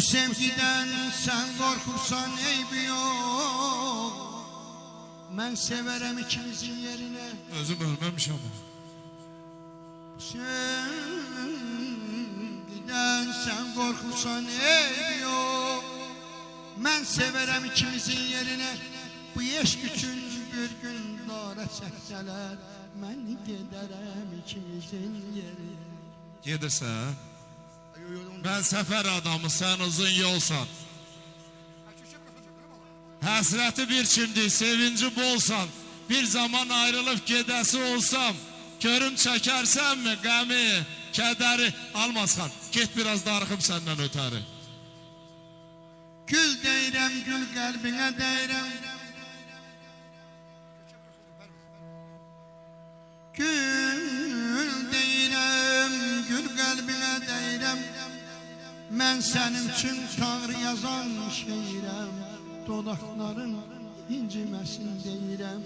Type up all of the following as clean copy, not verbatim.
Bu sevgiden sen korkursan eybi yok. Ben severim ikimizin yerine. Özüm ölmemiş ama. Bu sevgiden sen korkursan eybi yok. Ben severim ikimizin yerine. Bu eşk üçün bir gün dara çəksələr, mən gedərəm ikimizin yerine. Gedirsən. Ben sefer adamı, sen uzun yolsan. Həsrəti bir kimdir, sevinci bolsan. Bir zaman ayrılıp gedəsi olsam, görüm çəkərsən mi qəmi, kədəri? Almazxan, get biraz darıxım səndən ötəri. Gül deyirəm, gül qəlbinə deyirəm. Gül deyirəm, gül qəlbinə deyirəm. Mən sənin üçün Tanrı yazan şeirəm. Dodaqların inciməsin deyirəm.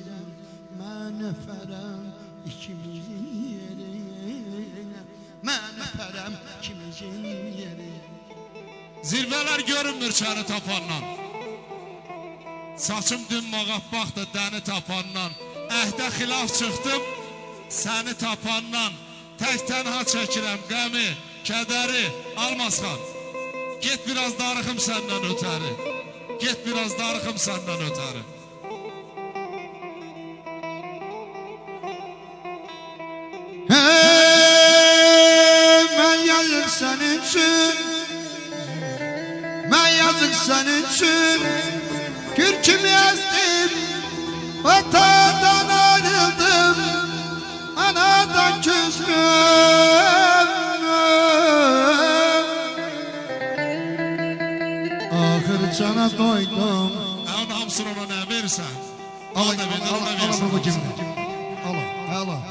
Mən öpərəm ikimizin yerinə. Mən öpərəm ikimizin yerinə. Zirvələr görünmür çəni tapandan. Saçım dün mağabbaqdır dəni tapandan. Əhdə xilaf çıxdım səni tapandan. Tək tənha çəkirəm qəmi, kədəri. Almazxan, get biraz darıxım səndən ötəri. Get biraz darıxım səndən ötəri. Mən yazıq sənin üçün, mən yazıq sənin üçün. Gül kimi əzdim, vatadan ayrıldım, anadan küstüm. Ahır cana doydum. Onun hamısını ona nə verirsən? Al, Al da verirsən. al, al, al, al, al, al, al.